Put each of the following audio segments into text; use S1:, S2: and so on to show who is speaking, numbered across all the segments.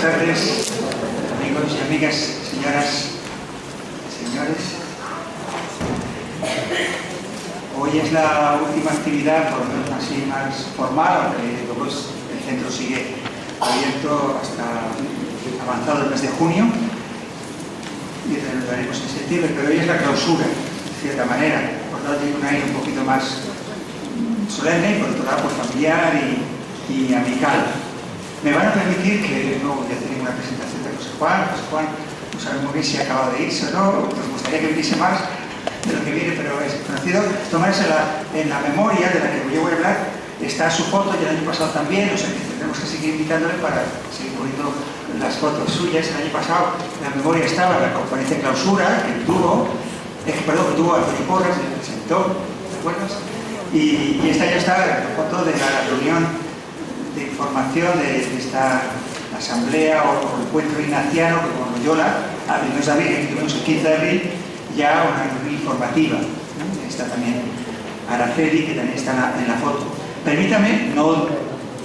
S1: tardes, amigos y amigas, señoras y señores. Hoy es la última actividad, por lo menos así más formal, aunque luego el centro sigue abierto hasta avanzado el mes de junio y reanudaremos en septiembre, pero hoy es la clausura, de cierta manera, por lo tanto tiene un aire un poquito más solemne y por otro lado pues, familiar y amical. Me van a permitir que no voy a hacer ninguna presentación de José Juan. José Juan no sabe muy bien si ha acabado de irse o no, nos gustaría que viniese más de lo que viene, pero es conocido. Tomarse en la memoria de la que yo voy a hablar está su foto, y el año pasado también, o sea que tendremos que seguir invitándole para seguir poniendo las fotos suyas. El año pasado en la memoria estaba la conferencia de clausura que tuvo Antonio Porras, le presentó, ¿te acuerdas? Y esta ya está la foto de la reunión de información de esta asamblea o encuentro ignaciano que con Loyola el mes de abril, que tuvimos el 15 de abril, ya una reunión informativa, ¿no? Está también Araceli, que también está en la foto. Permítame no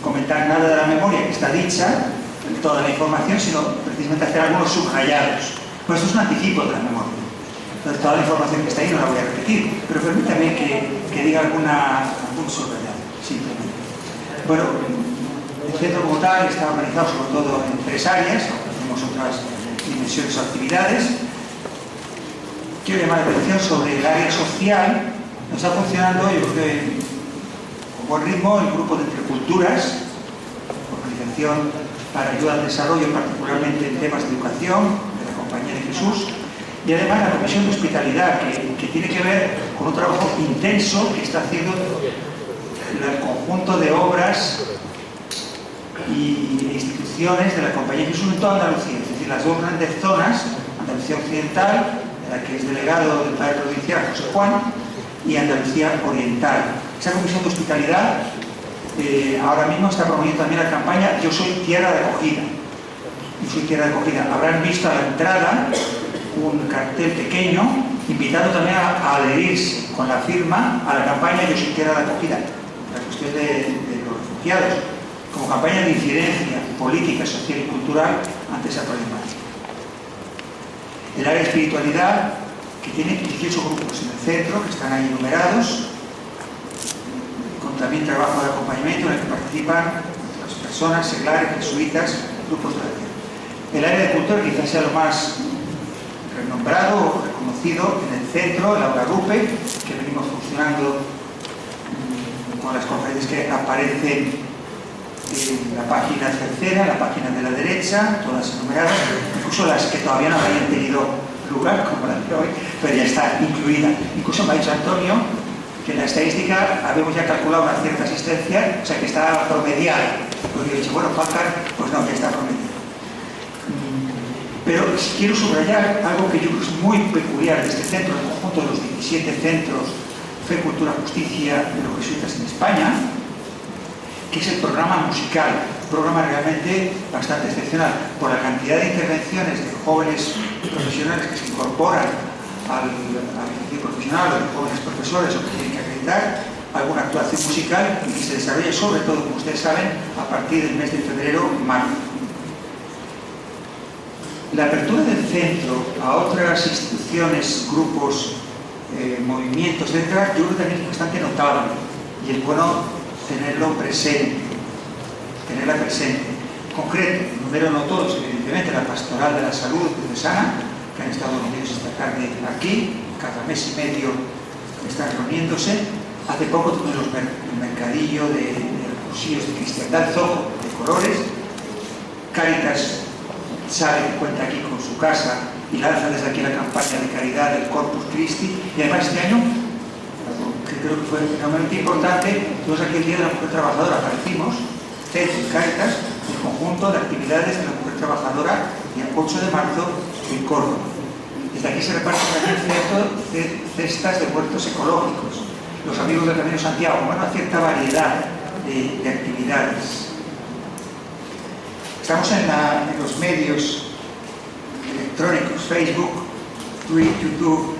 S1: comentar nada de la memoria que está dicha, toda la información, sino precisamente hacer algunos subrayados. Pues esto es un anticipo de la memoria. Entonces, toda la información que está ahí no la voy a repetir, pero permítame que diga algún subrayado, simplemente. Bueno, el centro como tal está organizado sobre todo en 3 áreas, aunque tenemos otras dimensiones o actividades. Quiero llamar la atención sobre el área social. Nos está funcionando, yo creo que con buen ritmo, el grupo de Entreculturas, organización para ayuda al desarrollo, particularmente en temas de educación, de la Compañía de Jesús, y además la Comisión de Hospitalidad, que tiene que ver con un trabajo intenso que está haciendo el conjunto de obras y instituciones de la Compañía de Jesús en toda Andalucía, es decir, las 2 grandes zonas, Andalucía Occidental, de la que es delegado del padre provincial José Juan, y Andalucía Oriental. Esa Comisión de Hospitalidad ahora mismo está promoviendo también la campaña Yo soy tierra de acogida. Yo soy tierra de acogida. Habrán visto a la entrada un cartel pequeño invitando también a adherirse con la firma a la campaña Yo soy tierra de acogida, la cuestión de los refugiados, como campaña de incidencia política, social y cultural ante esa problemática. El área de espiritualidad, que tiene 18 grupos en el centro, que están ahí enumerados, con también trabajo de acompañamiento en el que participan las personas, seglares, jesuitas, grupos de oración. El área de cultura quizás sea lo más renombrado o reconocido en el centro, Laura Rupe, que venimos funcionando con las conferencias que aparecen en la página tercera, en la página de la derecha, todas enumeradas, incluso las que todavía no habían tenido lugar, como la de hoy, pero ya está incluida. Incluso me ha dicho Antonio que en la estadística habíamos ya calculado una cierta asistencia, o sea que está promediada. Pues yo he dicho, bueno, faltan, pues no, ya está promediada. Pero quiero subrayar algo que yo creo que es muy peculiar de este centro, el conjunto de los 17 centros Fe, Cultura, Justicia de los jesuitas en España, que es el programa musical, un programa realmente bastante excepcional, por la cantidad de intervenciones de jóvenes profesionales que se incorporan al ejercicio profesional, o de jóvenes profesores o que tienen que acreditar alguna actuación musical y que se desarrolla sobre todo, como ustedes saben, a partir del mes de febrero-marzo. La apertura del centro a otras instituciones, grupos, movimientos, etc., yo creo que también es bastante notable y es bueno tenerlo presente, tenerla presente. En concreto, número no todos, evidentemente, la Pastoral de la Salud de Sana, que han estado reunidos esta tarde aquí, cada mes y medio están reuniéndose. Hace poco tuvimos el mercadillo de cursillos de cristiandad, Zoco, de colores. Cáritas sabe que cuenta aquí con su casa y lanza desde aquí la campaña de caridad del Corpus Christi, y además este año, que creo que fue realmente importante, tuvimos aquí el Día de la Mujer Trabajadora, aparecimos, Centro y Cáritas, el conjunto de actividades de la mujer trabajadora, el 8 de marzo en Córdoba. Desde aquí se reparten también cestas de huertos ecológicos, los amigos del Camino Santiago, bueno, cierta variedad de actividades. Estamos en los medios electrónicos, Facebook, Twitter, YouTube.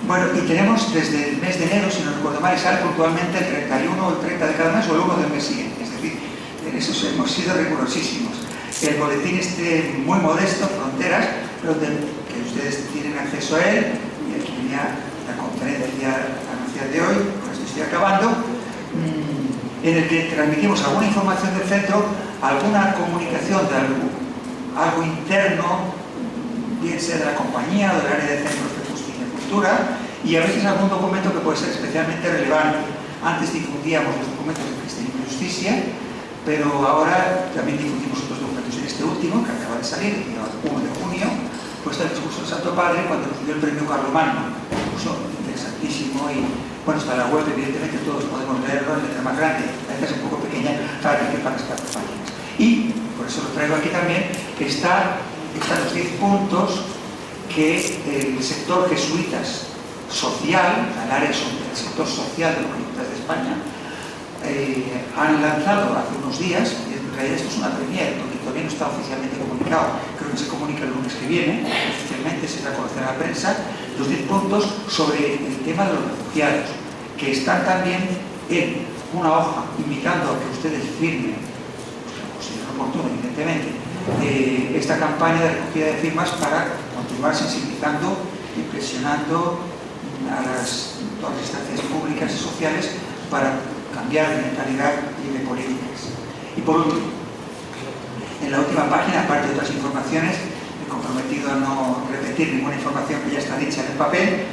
S1: Bueno, y tenemos desde el mes de enero, si no recuerdo mal, sale puntualmente el 31 o el 30 de cada mes o el 1 del mes siguiente. Es decir, en eso hemos sido rigurosísimos. El boletín muy modesto, Fronteras, pero que ustedes tienen acceso a él, y aquí venía la conferencia anunciada de hoy, con esto estoy acabando, en el que transmitimos alguna información del centro, alguna comunicación de algo interno, bien sea de la compañía o del área de centros de justicia y cultura, y a veces algún documento que puede ser especialmente relevante. Antes difundíamos los documentos de Cristianismo y Justicia, pero ahora también difundimos otros documentos. En este último, que acaba de salir, el día 1 de junio, pues el discurso del Santo Padre cuando recibió el premio Carlomagno. Un discurso interesantísimo y, bueno, está en la web, evidentemente todos podemos leerlo en letra más grande. La letra es un poco pequeña para que quepan las 4 páginas. Y, por eso lo traigo aquí también, están los 10 puntos que el sector jesuitas social, el área del sector social de los jesuitas de España, han lanzado hace unos días, y en realidad esto es una premier, porque todavía no está oficialmente comunicado, creo que se comunica el lunes que viene, oficialmente se da a conocer a la prensa, los 10 puntos sobre el tema de los refugiados, que están también en una hoja invitando a que ustedes firmen, pues lo considero oportuno, evidentemente, esta campaña de recogida de firmas para continuar sensibilizando y presionando a todas las instancias públicas y sociales para cambiar de mentalidad y de políticas. Y por último, en la última página, aparte de otras informaciones, me he comprometido a no repetir ninguna información que ya está dicha en el papel.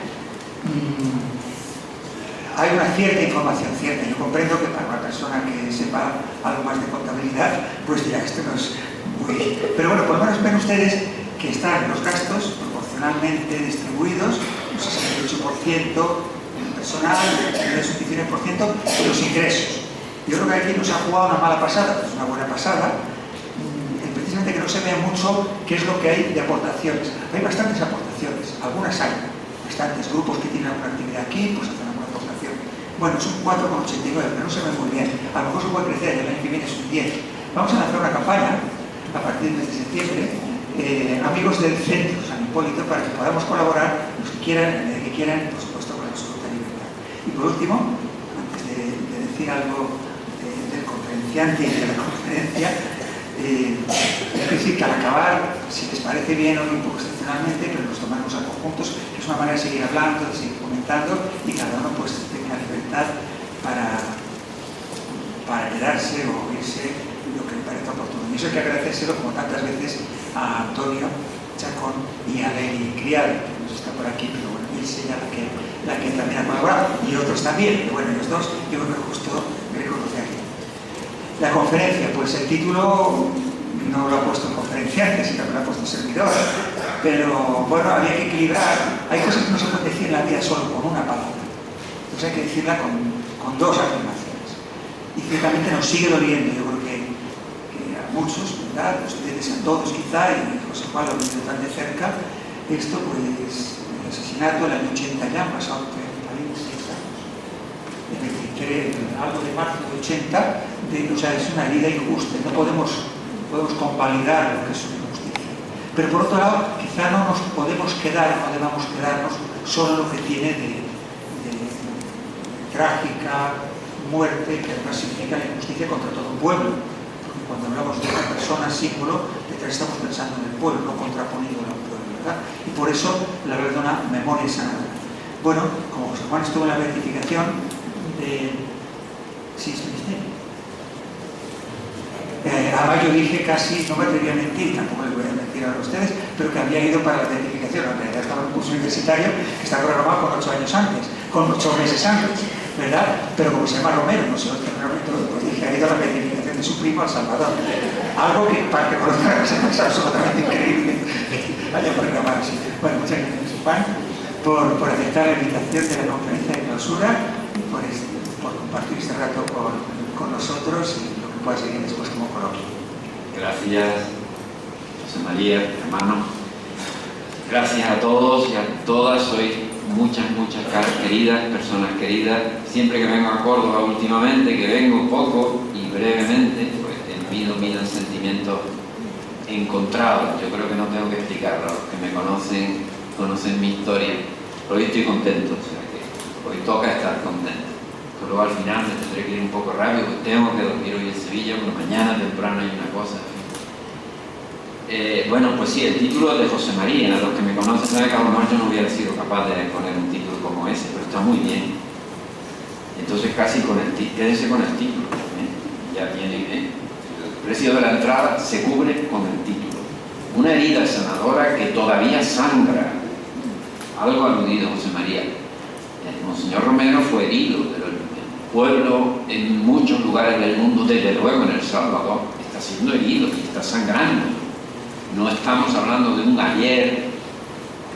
S1: Hay una cierta información, cierta. Yo comprendo que para una persona que sepa algo más de contabilidad, pues ya esto no es muy... Pero bueno, por lo menos ven ustedes que están los gastos proporcionalmente distribuidos, un 68% en el personal, un 19% de los ingresos. Yo creo que aquí nos ha jugado una mala pasada, pues una buena pasada, precisamente que no se vea mucho qué es lo que hay de aportaciones. Hay bastantes aportaciones, algunas hay, bastantes grupos que tienen alguna actividad aquí, pues hacen alguna aportación. Bueno, son 4,89, pero no se ve muy bien. A lo mejor se puede crecer, el año que viene son 10. Vamos a lanzar una campaña a partir del mes de septiembre, amigos del centro San Hipólito, para que podamos colaborar los que quieran, por supuesto, con absoluta libertad. Y por último, antes de decir algo del conferenciante y de la conferencia, es decir, que al acabar, si les parece bien o no, un poco excepcionalmente, pero nos tomamos a conjuntos, que es una manera de seguir hablando, de seguir comentando, y cada uno pues tenga libertad para quedarse o irse lo que le parezca oportuno. Y eso hay que agradecérselo, como tantas veces, a Antonio Chacón y a Lely Criado, que nos está por aquí, pero bueno, es ella la que también ha colaborado, y otros también, pero bueno, los dos yo creo que es justo reconocerlo. La conferencia, pues el título no lo ha puesto el conferenciante, sino que lo ha puesto el servidor, pero bueno, había que equilibrar. Hay cosas que no se pueden decir en la vida solo con una palabra, entonces hay que decirla con dos afirmaciones. Y ciertamente nos sigue doliendo, yo creo que a muchos, ¿verdad? Ustedes, a todos quizá, y José Juan lo ha visto tan de cerca, esto pues, el asesinato del año 80 ya, han pasado 36 años. Algo de marzo de 80, o sea, es una herida injusta, no podemos convalidar lo que es una injusticia. Pero por otro lado, quizá no nos podemos quedar, no debamos quedarnos solo lo que tiene de trágica muerte, que además significa la injusticia contra todo un pueblo. Porque cuando hablamos de una persona símbolo, detrás estamos pensando en el pueblo, no contraponiendo al pueblo, ¿verdad? Y por eso la verdad una memoria sanadora. Bueno, como José Juan estuvo en la beatificación de... Sí, es ministerio. Además yo dije casi, no me atreví a mentir, tampoco les voy a mentir a ustedes, pero que había ido para la beatificación. En realidad estaba en un curso universitario que está programado con 8 años antes, con 8 meses antes, ¿verdad? Pero como se llama Romero, no sé lo que Romero, pues dije, ha ido a la beatificación de su primo al Salvador. Algo que para que conozcan es absolutamente increíble. Vaya programado así. Bueno, muchas gracias, Juan, por aceptar la invitación de la conferencia de clausura, por compartir este rato con nosotros y lo que pueda seguir después como coloquio.
S2: Gracias, José María, hermano. Gracias a todos y a todas. Sois muchas queridas, personas queridas. Siempre que vengo a Córdoba últimamente, que vengo poco y brevemente, pues miran sentimientos encontrados. Yo creo que no tengo que explicarlo. Los que me conocen mi historia. Hoy estoy contento, o sea que hoy toca estar contento. Pero luego al final me tendré que ir un poco rápido, porque tengo que dormir hoy en Sevilla, porque mañana temprano hay una cosa. Bueno, pues sí, el título es de José María. Los que me conocen saben que a lo mejor yo no hubiera sido capaz de poner un título como ese, pero está muy bien. Entonces casi quédese con el título. Ya tiene el precio de la entrada se cubre con el título. Una herida sanadora que todavía sangra. Algo aludido José María. Monseñor Romero fue herido, pero el pueblo en muchos lugares del mundo, desde luego en El Salvador, está siendo herido y está sangrando. No estamos hablando de un ayer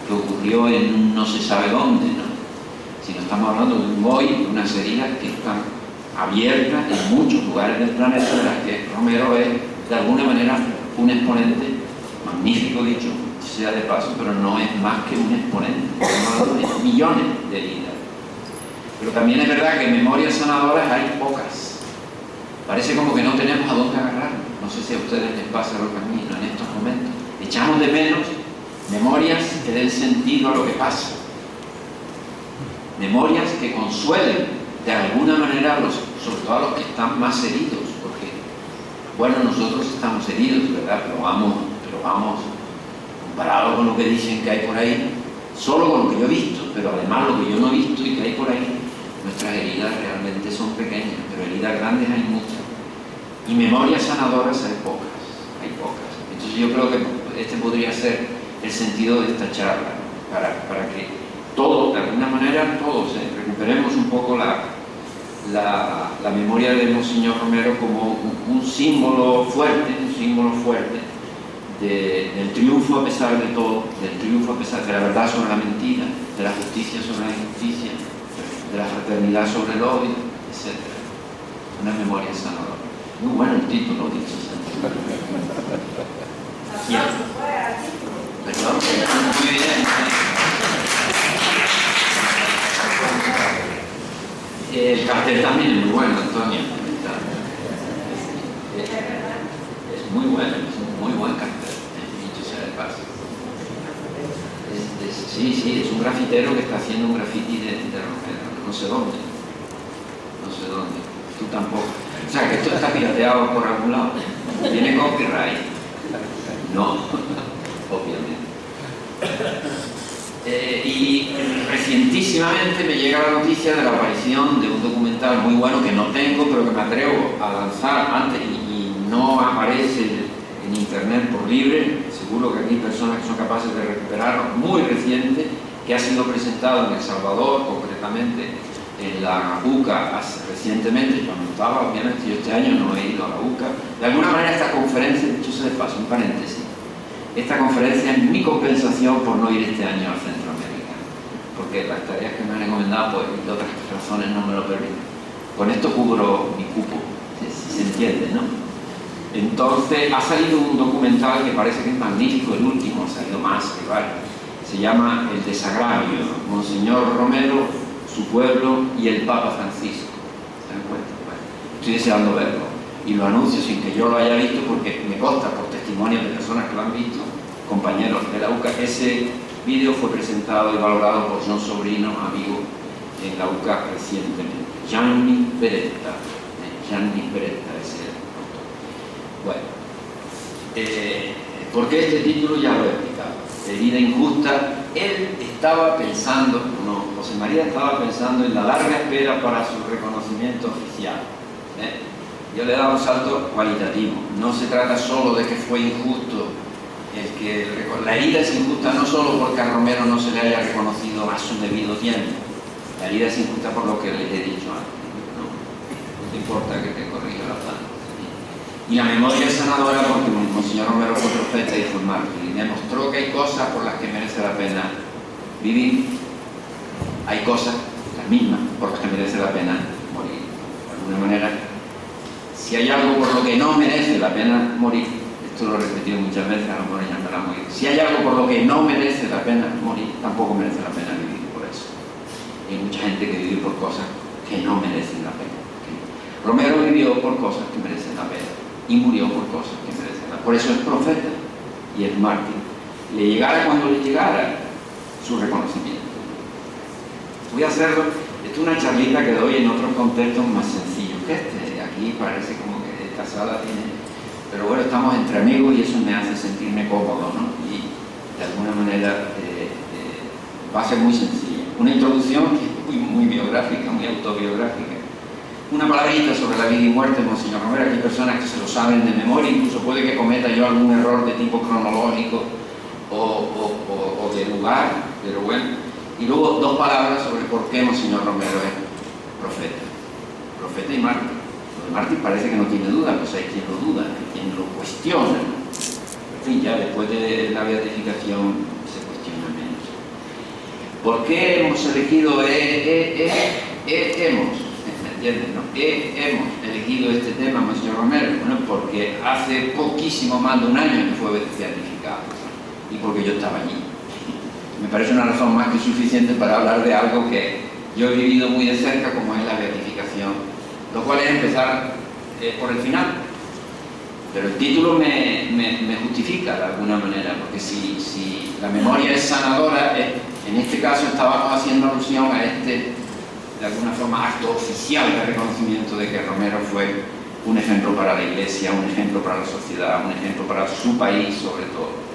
S2: que ocurrió en no se sabe dónde, ¿no? Sino estamos hablando de un hoy, de unas heridas que están abiertas en muchos lugares del planeta, de las que Romero es de alguna manera un exponente, magnífico dicho, sea de paso, pero no es más que un exponente. Estamos hablando de millones de heridas. Pero también es verdad que memorias sanadoras hay pocas. Parece como que no tenemos a dónde agarrarnos. No sé si a ustedes les pasa lo que a mí, en estos momentos. Echamos de menos memorias que den sentido a lo que pasa. Memorias que consuelen de alguna manera, sobre todo a los que están más heridos. Porque, bueno, nosotros estamos heridos, ¿verdad? Pero vamos, comparado con lo que dicen que hay por ahí, solo con lo que yo he visto, pero además lo que yo no he visto y que hay por ahí, nuestras heridas realmente son pequeñas, pero heridas grandes hay muchas. Y memorias sanadoras hay pocas. Entonces yo creo que este podría ser el sentido de esta charla, ¿no? para que todos, de alguna manera, todos recuperemos un poco la memoria de Monseñor Romero como un símbolo fuerte, del triunfo a pesar de todo, del triunfo a pesar de la verdad sobre la mentira, de la justicia sobre la injusticia, de la fraternidad sobre el odio, etc. Una memoria sanadora. Muy bueno el título, dicho sea. Perdón, muy bien. El cartel también es muy bueno, Antonio. Es muy bueno, es un muy buen cartel, dicho sea de paso. Sí, es un grafitero que está haciendo un graffiti de Romero, no sé dónde. Tú tampoco. O sea, que esto está pirateado por algún lado. ¿Tiene copyright? No, obviamente. Y recientísimamente me llega la noticia de la aparición de un documental muy bueno que no tengo, pero que me atrevo a lanzar antes y no aparece en internet por libre. Seguro que aquí hay personas que son capaces de recuperarlo. Muy reciente, que ha sido presentado en El Salvador, concretamente en la UCA recientemente. Yo no estaba, obviamente, yo este año no he ido a la UCA. De alguna manera esta conferencia, dicho sea de paso, un paréntesis, esta conferencia es mi compensación por no ir este año al Centroamérica, porque las tareas que me han encomendado, pues, de otras razones no me lo permiten. Con esto cubro mi cupo, si se entiende, ¿no? Entonces, ha salido un documental que parece que es magnífico, el último, ha salido más, que vale. Se llama El desagravio, Monseñor Romero, su pueblo y el Papa Francisco. ¿Se dan cuenta? Bueno, estoy deseando verlo. Y lo anuncio sin que yo lo haya visto porque me consta por testimonio de personas que lo han visto, compañeros de la UCA. Ese vídeo fue presentado y valorado por John Sobrino, amigo, en la UCA recientemente. Gianni Beretta es el autor. Bueno, ¿por qué este título? Ya lo he explicado. Herida injusta. Él estaba pensando, José María estaba pensando en la larga espera para su reconocimiento oficial. Yo le he dado un salto cualitativo. No se trata solo de que fue injusto, la herida es injusta no solo porque a Romero no se le haya reconocido a su debido tiempo. La herida es injusta por lo que les he dicho antes. No te importa que te corrija la planta. Y la memoria es sanadora porque Monseñor Romero fue profeta y fue mártir y demostró que hay cosas por las que merece la pena vivir. Hay cosas, las mismas, por las que merece la pena morir. De alguna manera, si hay algo por lo que no merece la pena morir, esto lo he repetido muchas veces, a lo mejor ya me la morir. Si hay algo por lo que no merece la pena morir, tampoco merece la pena vivir por eso. Y hay mucha gente que vive por cosas que no merecen la pena. Romero vivió por cosas que merecen la pena y murió por cosas que merecen la pena. Por eso es profeta y es mártir. Le llegara cuando le llegara su reconocimiento. Voy a hacerlo, esto es una charlita que doy en otros contextos más sencillos que este. Aquí parece como que esta sala tiene pero bueno, estamos entre amigos y eso me hace sentirme cómodo, ¿no? Y de alguna manera va a ser muy sencilla. Una introducción que es muy biográfica, muy autobiográfica. Una palabrita sobre la vida y muerte de Monseñor Romero. Aquí hay personas que se lo saben de memoria, incluso puede que cometa yo algún error de tipo cronológico o de lugar, pero bueno. Y luego 2 palabras sobre por qué Monseñor Romero es profeta y mártir. Lo de mártir parece que no tiene duda, pues hay quien lo duda, hay quien lo cuestiona. En fin, ya después de la beatificación se cuestiona menos. ¿Por qué hemos elegido hemos elegido este tema, Monseñor Romero? Bueno, porque hace poquísimo más de un año que fue beatificado y porque yo estaba allí. Me parece una razón más que suficiente para hablar de algo que yo he vivido muy de cerca, como es la beatificación, lo cual es empezar por el final. Pero el título me justifica de alguna manera, porque si la memoria es sanadora, en este caso estábamos haciendo alusión a este, de alguna forma, acto oficial de reconocimiento de que Romero fue un ejemplo para la Iglesia, un ejemplo para la sociedad, un ejemplo para su país sobre todo.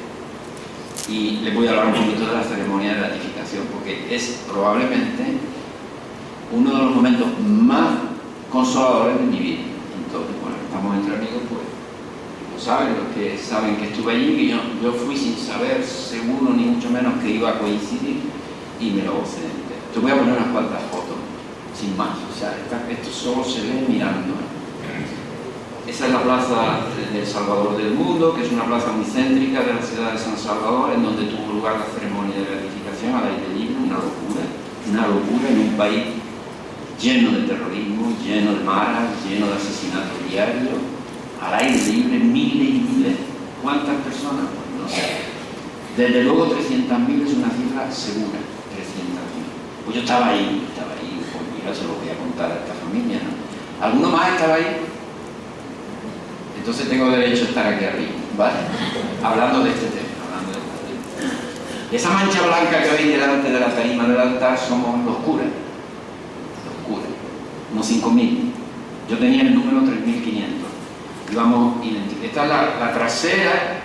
S2: Y les voy a hablar un poquito de la ceremonia de beatificación, porque es probablemente uno de los momentos más consoladores de mi vida. Entonces, bueno, estamos entre amigos, pues lo saben, los que saben que estuve allí, que yo fui sin saber seguro ni mucho menos que iba a coincidir, y me lo gocé. Te voy a poner unas cuantas fotos, sin más, o sea, esto solo se ve mirando. Esa es la plaza del Salvador del Mundo, que es una plaza muy céntrica de la ciudad de San Salvador, en donde tuvo lugar la ceremonia de beatificación al aire libre, una locura en un país lleno de terrorismo, lleno de maras, lleno de asesinatos diarios, al aire libre, miles y miles. ¿Cuántas personas? Pues no sé. Desde luego 300.000 es una cifra segura, 300.000. Pues yo estaba ahí, pues mira, se lo voy a contar a esta familia, ¿no? ¿Alguno más estaba ahí? Entonces tengo derecho a estar aquí arriba, ¿vale? Hablando de este tema, Esa mancha blanca que veis delante de la tarima del altar somos los curas, unos 5.000. Yo tenía el número 3.500. Íbamos idénticos. Esta es la trasera,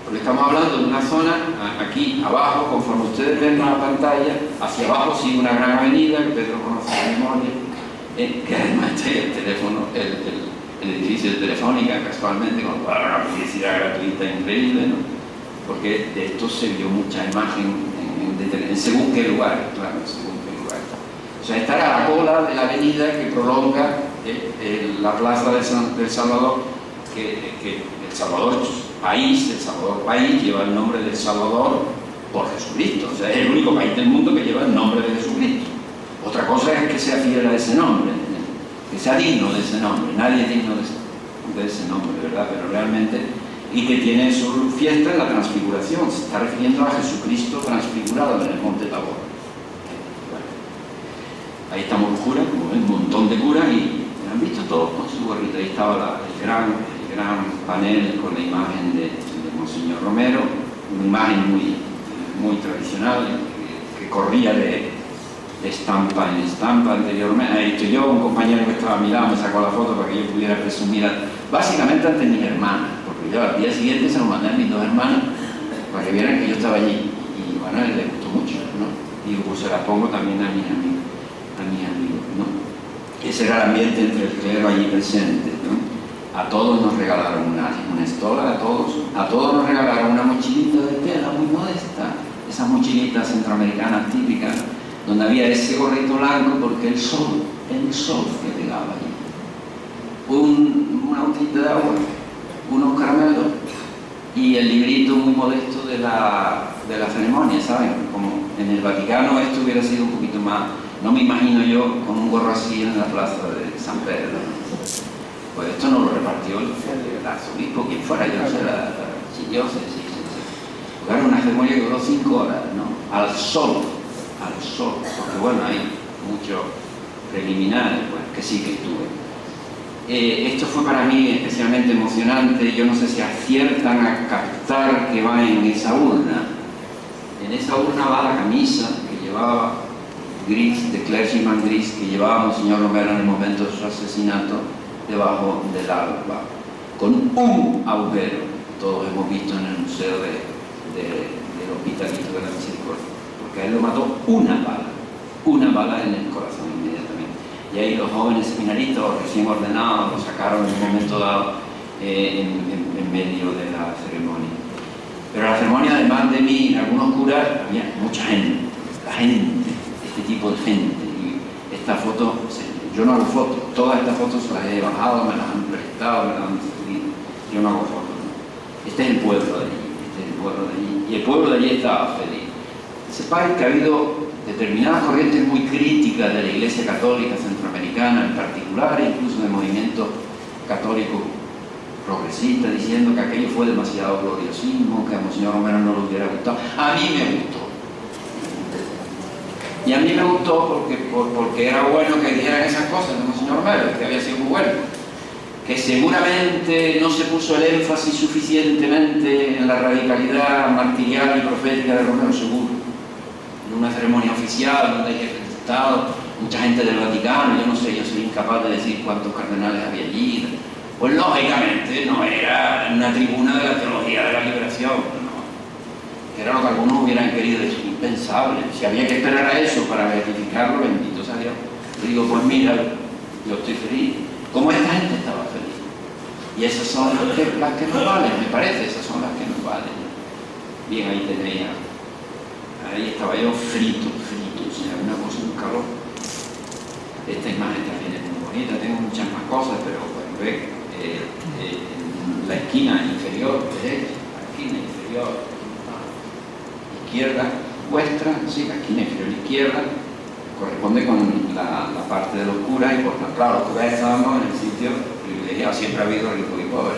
S2: porque estamos hablando de una zona, aquí abajo, conforme ustedes ven en la pantalla, hacia abajo sigue una gran avenida, que Pedro conoce de memoria, que además está el teléfono, el edificio de Telefónica, casualmente, con una publicidad gratuita increíble, ¿no? Porque de esto se vio mucha imagen en según qué lugar, claro, según qué lugar. O sea, esta era la cola de la avenida que prolonga la plaza del Salvador, que el Salvador país lleva el nombre del Salvador por Jesucristo. O sea, es el único país del mundo que lleva el nombre de Jesucristo. Otra cosa es que sea fiel a ese nombre, que sea digno de ese nombre. Nadie es digno de ese nombre, ¿verdad? Pero realmente, y que tiene su fiesta en la transfiguración. Se está refiriendo a Jesucristo transfigurado en el Monte Tabor. Bueno, ahí estamos los curas, como ven, un montón de curas, y han visto todos con su gorrita. Ahí estaba el gran panel con la imagen de Monseñor Romero, una imagen muy tradicional, que corría de estampa en estampa anteriormente. He dicho yo, un compañero que estaba a mi lado me sacó la foto para que yo pudiera presumir, básicamente ante mis hermanas, porque yo al día siguiente se lo mandé a mis 2 hermanas para que vieran que yo estaba allí, y bueno, a él le gustó mucho, ¿no? Y pues se la pongo también a mis amigos, ¿no? Ese era el ambiente entre el clero allí presente, ¿no? A todos nos regalaron una estola, a todos nos regalaron una mochilita de tela muy modesta, esas mochilitas centroamericanas típicas, donde había ese gorrito blanco porque el sol que pegaba allí. Una botellita de agua, unos caramelos y el librito muy modesto de la ceremonia, ¿saben? Como en el Vaticano esto hubiera sido un poquito más, no me imagino yo con un gorro así en la plaza de San Pedro. Pues esto no lo repartió el arzobispo, quien fuera, yo no sé, la archidiócesis. Porque era una ceremonia que duró 5 horas, ¿no? Al sol, porque bueno, hay muchos preliminares, pues, que sí que estuve. Esto fue para mí especialmente emocionante. Yo no sé si aciertan a captar que va en esa urna. En esa urna va la camisa que llevaba gris, de clergyman gris, que llevaba Monseñor Romero en el momento de su asesinato, debajo del alba. con un agujero. Todos hemos visto en el Museo del Hospitalito de la Misericordia, porque a él lo mató una bala en el corazón inmediatamente. Y ahí los jóvenes seminaristas, recién ordenados, lo sacaron en un momento dado en medio de la ceremonia. Pero la ceremonia, además de mí, en algunos curas, había mucha gente, este tipo de gente. Y esta foto, yo no hago fotos, todas estas fotos las he bajado, me las han prestado, me las han cedido. Yo no hago fotos, ¿no? Este es el pueblo de allí, y el pueblo de allí estaba feliz. Sepáis que ha habido determinadas corrientes muy críticas de la Iglesia Católica Centroamericana en particular, incluso de movimientos católicos progresistas, diciendo que aquello fue demasiado gloriosismo, que a Monseñor Romero no le hubiera gustado. A mí me gustó. Y a mí me gustó porque era bueno que dijeran esas cosas de Monseñor Romero, que había sido muy bueno. Que seguramente no se puso el énfasis suficientemente en la radicalidad martirial y profética de Romero, seguro. En una ceremonia oficial donde hay jefes de Estado, mucha gente del Vaticano, yo no sé, yo soy incapaz de decir cuántos cardenales había allí. Pues lógicamente no era una tribuna de la teología de la liberación, no. Era lo que algunos hubieran querido, es impensable. Si había que esperar a eso para beatificarlo, bendito sea Dios. Le digo, pues mira, yo estoy feliz. Como esta gente estaba feliz. Y esas son las que nos valen, me parece, esas son las que nos valen. Bien, ahí tenéis, ahí estaba yo frito, o sea, una cosa, un calor. Esta imagen también es muy bonita, tengo muchas más cosas, pero bueno, ve, en la esquina inferior derecha, la esquina inferior izquierda vuestra, sí, la esquina inferior izquierda, corresponde con la parte de los curas, y por tanto, claro, los curas estábamos en el sitio privilegiado, siempre ha habido rico y pobre,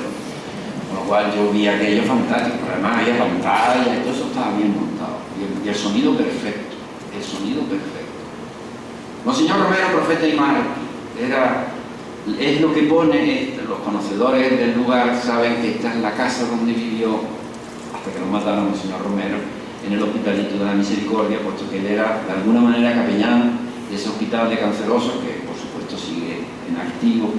S2: con lo cual yo vi aquello fantástico, pero además había pantalla y todo eso estaba bien montado, y el sonido perfecto, Monseñor Romero, profeta y mártir, es lo que pone, los conocedores del lugar saben que esta es la casa donde vivió, hasta que lo mataron a Monseñor Romero, en el Hospitalito de la Misericordia, puesto que él era de alguna manera capellán de ese hospital de cancerosos, que por supuesto sigue en activo.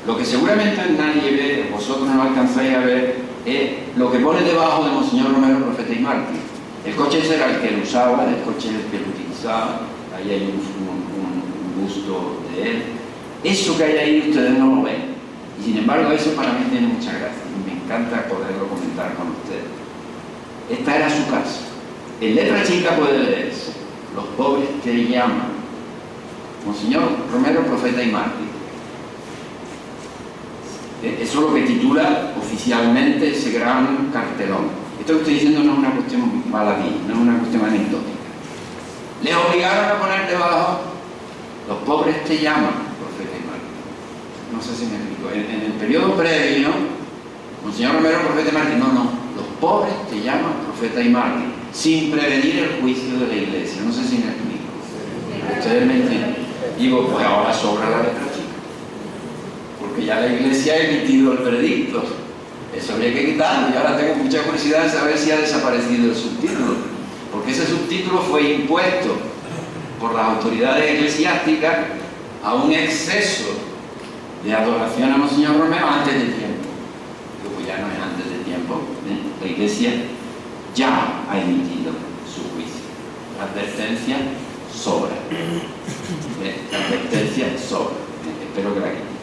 S2: Lo que seguramente nadie ve, vosotros no alcanzáis a ver, es lo que pone debajo de Monseñor Romero, profeta y mártir. El coche ese era el que él usaba, el coche el que él utilizaba, ahí hay un busto de él. Eso que hay ahí ustedes no lo ven, y sin embargo eso para mí tiene mucha gracia, y me encanta poderlo comentar con ustedes. Esta era su casa. En letra chica puede leerse: los pobres te llaman. Monseñor Romero, profeta y mártir. Eso es lo que titula oficialmente ese gran cartelón. Esto que estoy diciendo no es una cuestión baladí, no es una cuestión anecdótica. Le obligaron a poner debajo: los pobres te llaman, profeta y mártir. No sé si me explico. En el periodo previo, Monseñor Romero, profeta y mártir, no. Los pobres te llaman profeta y mártir, sin prevenir el juicio de la Iglesia. No sé si me explico. Ustedes me entienden. Digo, pues ahora sobra la letra chica, porque ya la Iglesia ha emitido el veredicto. Eso habría que quitarlo. Y ahora tengo mucha curiosidad de saber si ha desaparecido el subtítulo, porque ese subtítulo fue impuesto por las autoridades eclesiásticas a un exceso de adoración a Monseñor Romero antes de tiempo. Pues ya no es antes de tiempo. La Iglesia ya ha emitido su juicio. La advertencia sobra. La advertencia sobra. Espero que la quiten.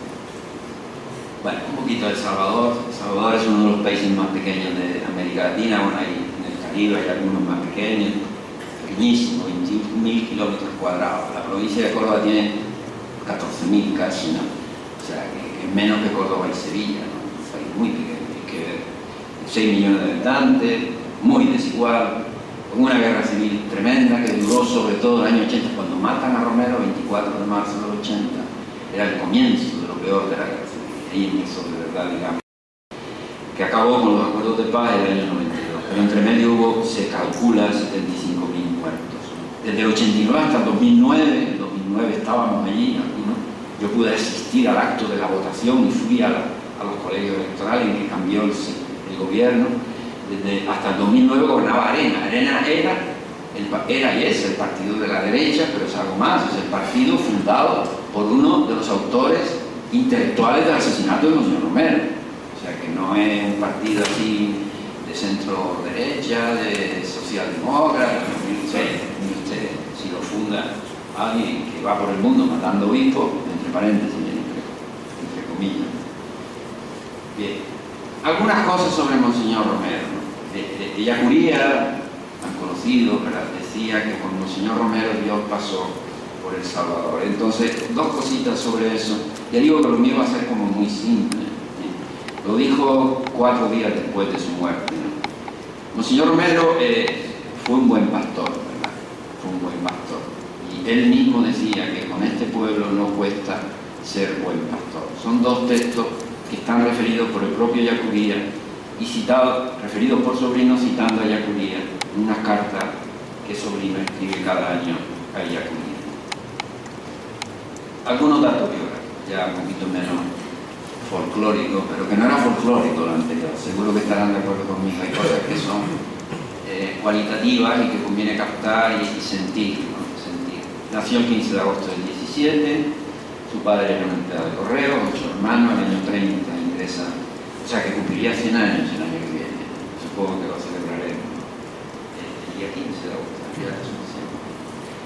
S2: Bueno, un poquito de El Salvador. El Salvador es uno de los países más pequeños de América Latina. Bueno, hay en el Caribe hay algunos más pequeños, pequeñísimos, 21.000 kilómetros cuadrados. La provincia de Córdoba tiene 14.000 casi, ¿no? O sea, que es menos que Córdoba y Sevilla, ¿no? Un país muy pequeño. 6 millones de habitantes, muy desigual, con una guerra civil tremenda que duró sobre todo el año 80, cuando matan a Romero, 24 de marzo del 80, era el comienzo de lo peor de la guerra civil. Ahí empezó de verdad, digamos, que acabó con los acuerdos de paz en el año 92, pero entre medio hubo, se calcula, 75.000 muertos. Desde el 89 hasta el 2009, en el 2009 estábamos allí, ¿no? Yo pude asistir al acto de la votación y fui a los colegios electorales en que cambió el gobierno. Hasta el 2009 gobernaba Arena. Arena era y es el partido de la derecha, pero es algo más, es el partido fundado por uno de los autores intelectuales del asesinato de Monseñor Romero. O sea que no es un partido así de centro derecha, de socialdemócrata, no sé, si lo funda alguien que va por el mundo matando obispos, entre paréntesis, entre comillas. Bien, algunas cosas sobre Monseñor Romero, ¿no? De Yacuría, han conocido, ¿verdad? Decía que con Monseñor Romero Dios pasó por El Salvador. Entonces, dos cositas sobre eso. Ya digo que lo mío va a ser como muy simple, ¿sí? Lo dijo 4 días después de su muerte, ¿no? Monseñor Romero fue un buen pastor, ¿verdad? Fue un buen pastor. Y él mismo decía que con este pueblo no cuesta ser buen pastor. Son dos textos que están referidos por el propio Yacuría y referidos por Sobrino citando a Yacuría en una carta que Sobrino escribe cada año a Yacuría. Algunos datos biográficos, ya un poquito menos folclóricos, pero que no era folclórico lo anterior. Seguro que estarán de acuerdo conmigo. Hay cosas que son cualitativas y que conviene captar y sentir, ¿no? Sentir. Nació el 15 de agosto del 17, su padre era un empleado de correo, 8 hermanos, al año 30 ingresa, o sea que cumpliría 100 años el año que viene. Supongo que lo celebraremos el día 15 de agosto, el día de la Asunción.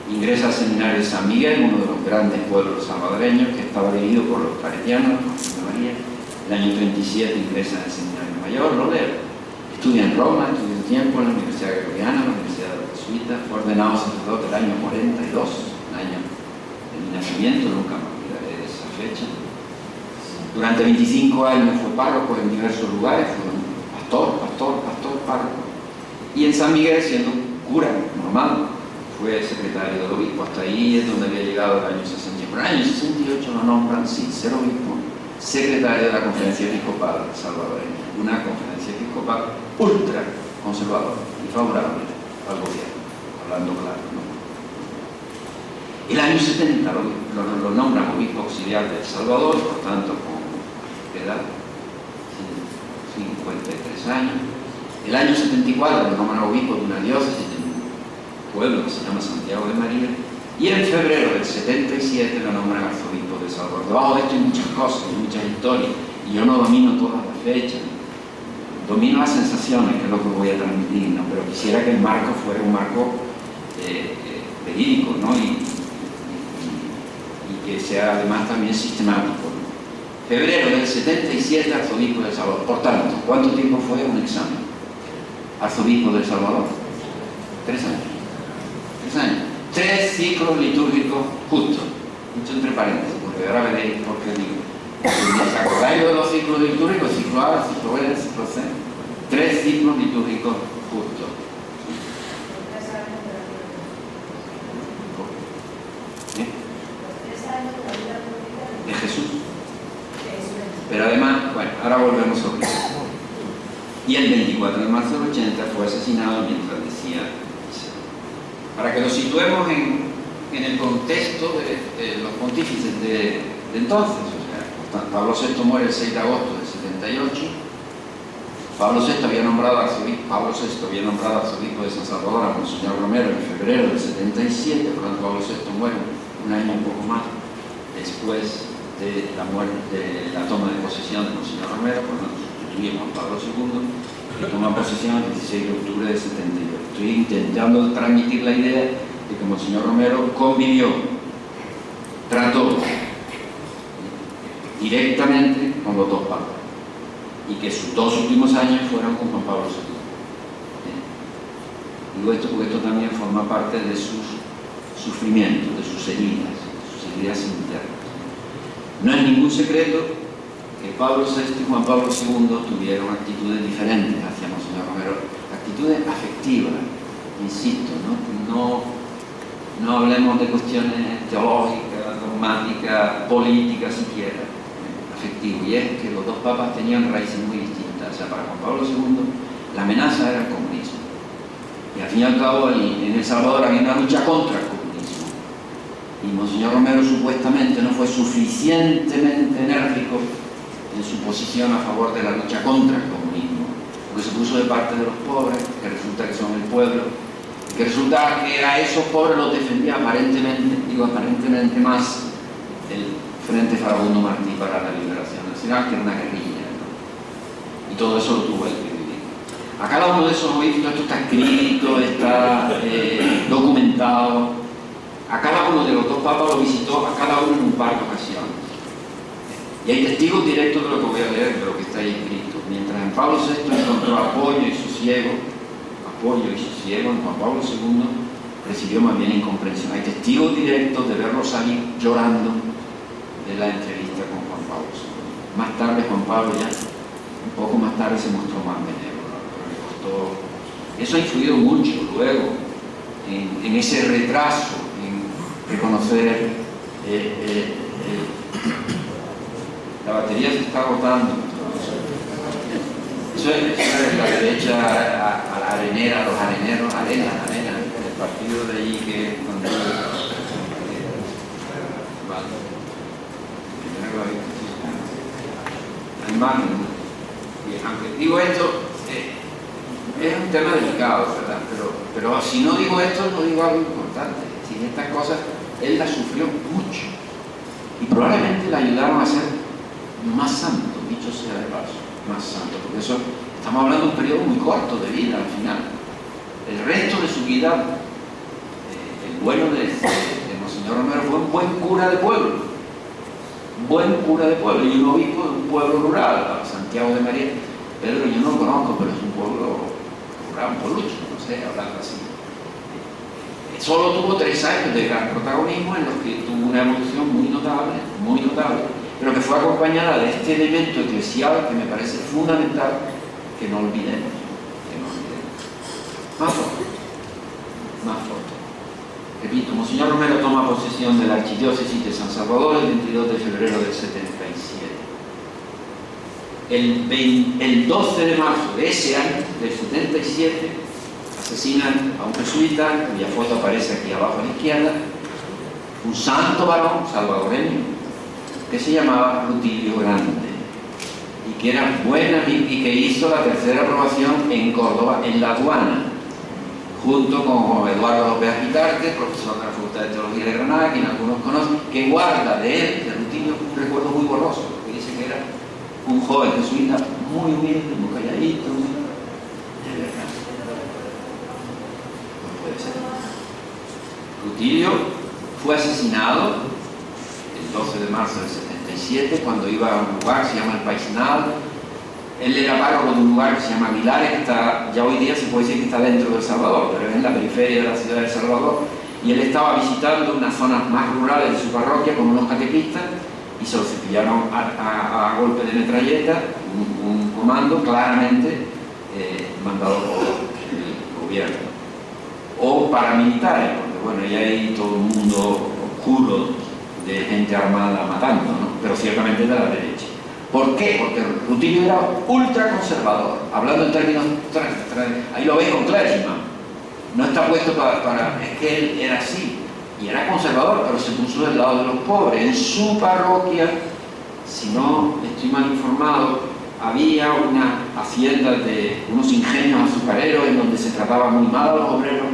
S2: Ingresa al seminario de San Miguel, uno de los grandes pueblos salvadoreños, que estaba dirigido por los claretianos, por María. El año 37 ingresa en el seminario mayor, lo leo. Estudia en Roma, estudia un tiempo en la Universidad Gregoriana, la Universidad de los Jesuitas, fue ordenado sacerdote el año 42, el año de mi nacimiento, nunca me olvidaré de esa fecha. Durante 25 años fue párroco en diversos lugares, fue pastor, párroco. Y en San Miguel, siendo cura normal, fue secretario del obispo. Hasta ahí es donde había llegado el año 68. Pero en el año 68 lo nombran, sin ser obispo, secretario de la Conferencia Episcopal salvadoreña. Una conferencia episcopal ultra conservadora y favorable al gobierno, hablando claro, ¿no? El año 70 lo nombran obispo auxiliar de El Salvador, por tanto, con edad, 53 años. El año 74 lo nombran obispo de una diócesis de un pueblo que se llama Santiago de María, y en febrero del 77 lo nombran arzobispo de El Salvador. Debajo de esto hay muchas cosas, hay muchas historias, y yo no domino todas las fechas, domino las sensaciones, que es lo que voy a transmitir, ¿no? Pero quisiera que el marco fuera un marco verídico, ¿no? Y que sea además también sistemático, ¿no? Febrero del 77, arzobispo de El Salvador. Por tanto, ¿cuánto tiempo fue un examen? Arzobispo de El Salvador. 3 años. 3 años. 3 ciclos litúrgicos justos. Dicho entre paréntesis, porque ahora veréis por qué digo. ¿Se acordáis de los ciclos litúrgicos? Ciclo A, ciclo B, ciclo C. 3 ciclos litúrgicos justos. De Jesús. Pero además, bueno, ahora volvemos a Cristo. Y el 24 de marzo del 80 fue asesinado mientras decía misa. Para que lo situemos en el contexto de los pontífices de entonces, o sea, Pablo VI muere el 6 de agosto del 78. Pablo VI había nombrado arzobispo de San Salvador a Monseñor Romero en febrero del 77, por lo tanto Pablo VI muere un año un poco más después de la muerte, de la toma de posesión de Monseñor Romero, por lo tanto sustituimos a Pablo II, que toma posesión el 16 de octubre del 78. Estoy intentando transmitir la idea de que Monseñor Romero convivió, trató directamente con los dos papas, y que sus 2 últimos años fueron con Juan Pablo II. Digo esto porque esto también forma parte de sus sufrimientos, de sus heridas internas. No es ningún secreto que Pablo VI y Juan Pablo II tuvieron actitudes diferentes hacia Monseñor Romero, actitudes afectivas, insisto, no hablemos de cuestiones teológicas, dogmáticas, políticas siquiera, afectivo, y es que los dos papas tenían raíces muy distintas. O sea, para Juan Pablo II la amenaza era el comunismo, y al fin y al cabo en El Salvador había una lucha contra el comunismo, y Monseñor Romero supuestamente no fue suficientemente enérgico en su posición a favor de la lucha contra el comunismo, porque se puso de parte de los pobres, que resulta que son el pueblo, y que resulta que a esos pobres los defendía aparentemente más el Frente Farabundo Martí para la Liberación Nacional, que era una guerrilla, ¿no? Y todo eso lo tuvo él que vivir. A cada uno de esos obispos, esto está escrito, está documentado. A cada uno de los dos papas lo visitó, a cada uno en un par de ocasiones. Y hay testigos directos de lo que voy a leer, de lo que está ahí escrito. Mientras en Pablo VI encontró apoyo y sosiego en Juan Pablo II recibió más bien incomprensión. Hay testigos directos de verlo salir llorando de la entrevista con Juan Pablo II. Más tarde Juan Pablo ya, un poco más tarde, se mostró más benévolo, pero le costó. Eso ha influido mucho luego en ese retraso, en reconocer la batería se está agotando. Eso es la derecha a la arenera, a los areneros, arena, el partido de allí que cuando hay más. Y aunque digo esto, es un tema delicado, ¿verdad? Pero si no digo esto, no digo algo importante. Si estas cosas, él las sufrió mucho. Y probablemente le ayudaron a ser más santo, dicho sea de paso, más santo, porque eso, estamos hablando de un periodo muy corto de vida al final. El resto de su vida, el bueno de Monseñor Romero fue un buen cura de pueblo, y un obispo de un pueblo rural, Santiago de María. Pedro yo no lo conozco, pero es un pueblo rural, un pueblucho, no sé, hablando así. Solo tuvo 3 años de gran protagonismo en los que tuvo una evolución muy notable, pero que fue acompañada de este elemento eclesial que me parece fundamental que no olvidemos. Más fotos. Repito, Monseñor Romero toma posesión de la Archidiócesis de San Salvador el 22 de febrero del 77. El 12 de marzo de ese año, del 77, asesinan a un jesuita, cuya foto aparece aquí abajo a la izquierda, un santo varón salvadoreño, que se llamaba Rutilio Grande, y que era buena y que hizo la tercera aprobación en Córdoba, en la aduana, junto con Eduardo López Agitarte, profesor de la Facultad de Teología de Granada, quien algunos conocen, que guarda de él, de Rutilio, un recuerdo muy borroso, porque dice que era un joven jesuita muy humilde, muy calladito, de verdad. No puede ser. Rutilio fue asesinado el 12 de marzo del 77, cuando iba a un lugar que se llama El Paisanal. Él era párroco de un lugar que se llama Vilares, que está, ya hoy día se puede decir que está dentro de El Salvador, pero es en la periferia de la ciudad de El Salvador. Y él estaba visitando unas zonas más rurales de su parroquia con unos catequistas y se lo cepillaron a golpe de metralleta, un comando claramente mandado por el gobierno. O paramilitares, porque bueno, ya hay todo un mundo oscuro de gente armada matando, ¿no? Pero ciertamente de la derecha. ¿Por qué? Porque Rutilio era ultraconservador, hablando en términos, ahí lo veis con clergyman, no está puesto para, es que él era así, y era conservador, pero se puso del lado de los pobres. En su parroquia, si no estoy mal informado, había una hacienda de unos ingenios azucareros en donde se trataba muy mal a los obreros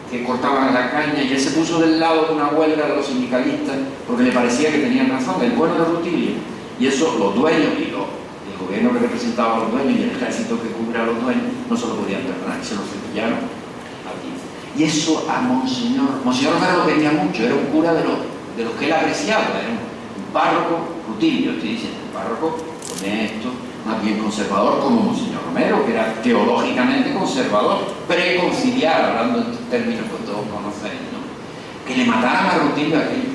S2: que cortaban la caña, y él se puso del lado de una huelga de los sindicalistas porque le parecía que tenían razón, el bueno de Rutilio. Y eso los dueños y el gobierno que representaba a los dueños y el ejército que cubre a los dueños no se lo podían perdonar, y se lo cepillaron aquí. Y eso a Monseñor Romero lo quería mucho, era un cura de los que él apreciaba, era un párroco Rutilio, estoy diciendo, un párroco honesto, más bien conservador como Monseñor Romero, que era teológicamente conservador, preconciliar, hablando en términos que todos conocéis, ¿no? Que le mataran a Rutilio aquello.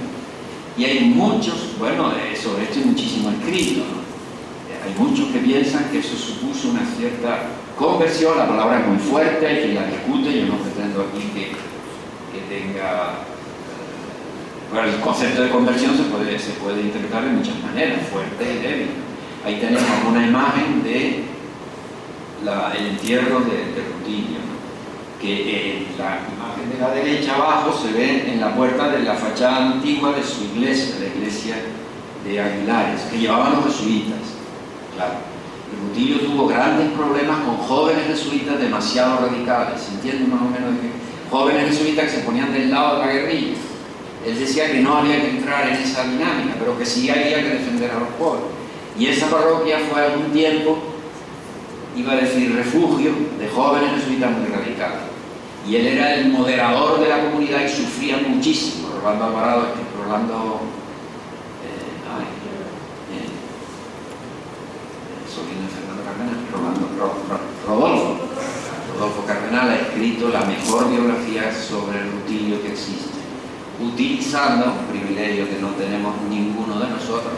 S2: Y hay muchos, bueno, sobre esto hay muchísimo escrito, ¿no? Hay muchos que piensan que eso supuso una cierta conversión. La palabra es muy fuerte, hay quien la discute, yo no pretendo aquí que tenga... Bueno, el concepto de conversión se puede interpretar de muchas maneras, fuerte y débil. Ahí tenemos una imagen de el entierro de Rutilio, ¿no? Que la imagen de la derecha abajo se ve en la puerta de la fachada antigua de su iglesia, la iglesia de Aguilares, que llevaban los jesuitas. Claro, Rutilio tuvo grandes problemas con jóvenes jesuitas demasiado radicales, ¿se entiende más o menos? Jóvenes jesuitas que se ponían del lado de la guerrilla. Él decía que no había que entrar en esa dinámica, pero que sí había que defender a los pobres. Y esa parroquia fue algún tiempo iba a decir refugio, de jóvenes jesuitas muy radicales. Y él era el moderador de la comunidad y sufría muchísimo. Rolando Alvarado, sobrino de Fernando Cardenal, Rodolfo Cardenal ha escrito la mejor biografía sobre el Rutilio que existe, utilizando un privilegio que no tenemos ninguno de nosotros,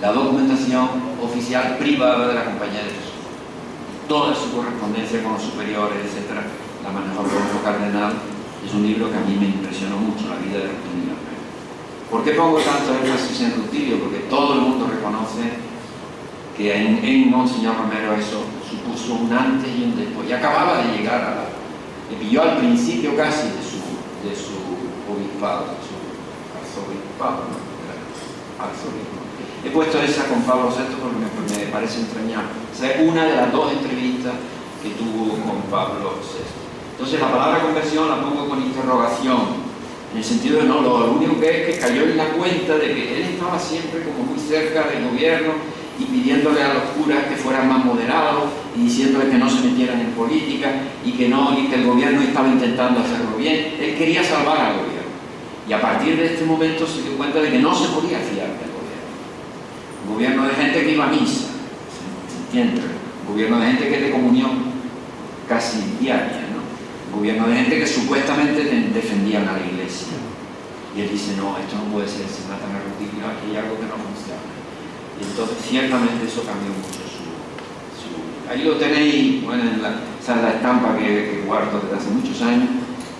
S2: la documentación oficial privada de la Compañía de Jesús. Toda su correspondencia con los superiores, etc., la manejó Rodolfo Cardenal. Es un libro que a mí me impresionó mucho, la vida de Rutilio. ¿Por qué pongo tanto énfasis en Rutilio? Porque todo el mundo reconoce que en Monseñor Romero eso supuso un antes y un después. Y acababa de llegar le pilló al principio casi de su obispado, de su arzobispado, ¿no? Arzobispo. He puesto esa con Pablo VI porque me parece entrañable. Esa es una de las dos entrevistas que tuvo con Pablo VI. Entonces la palabra conversión la pongo con interrogación, en el sentido de no, lo único que es que cayó en la cuenta de que él estaba siempre como muy cerca del gobierno y pidiéndole a los curas que fueran más moderados y diciéndole que no se metieran en política y que el gobierno estaba intentando hacerlo bien. Él quería salvar al gobierno. Y a partir de este momento se dio cuenta de que no se podía fiar del gobierno. Un gobierno de gente que iba a misa, ¿se entiende? Un gobierno de gente que es de comunión casi diaria, ¿no? Un gobierno de gente que supuestamente defendían a la iglesia. Y él dice, no, esto no puede ser, se matan a Rutilio, aquí hay algo que no funciona. Y entonces ciertamente eso cambió mucho su ahí lo tenéis, bueno, esa es la estampa que guardo desde hace muchos años.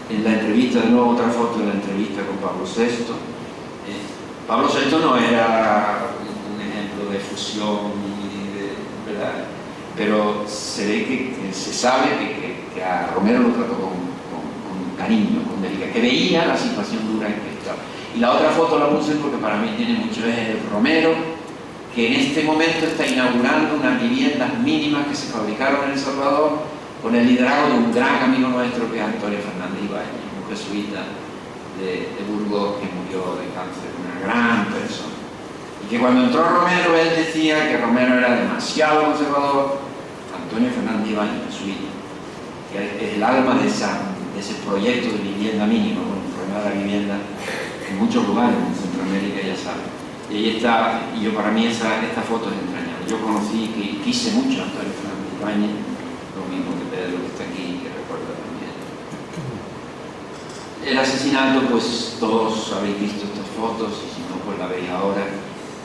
S2: En la entrevista, de nuevo otra foto de la entrevista con Pablo VI. Pablo VI no era un ejemplo de fusión, ¿verdad? Pero se ve que se sabe que a Romero lo trató con cariño, con delicadeza, que veía la situación dura en que estaba. Y la otra foto la puse porque para mí tiene mucho de Romero, que en este momento está inaugurando unas viviendas mínimas que se fabricaron en El Salvador con el liderazgo de un gran amigo nuestro que es Antonio Fernández Ibáñez, un jesuita de Burgos que murió de cáncer, una gran persona. Y que cuando entró Romero, él decía que Romero era demasiado conservador. Antonio Fernández Ibáñez, jesuita, que es el alma de ese proyecto de vivienda mínima, bueno, el problema de la vivienda en muchos lugares, en Centroamérica, ya saben. Y ahí está, y para mí esta foto es entrañable. Yo conocí, quise mucho a Antonio Fernández Ibáñez, lo mismo que Pedro que está aquí, que recuerda también. El asesinato, pues todos habéis visto estas fotos, y si no, pues la veis ahora.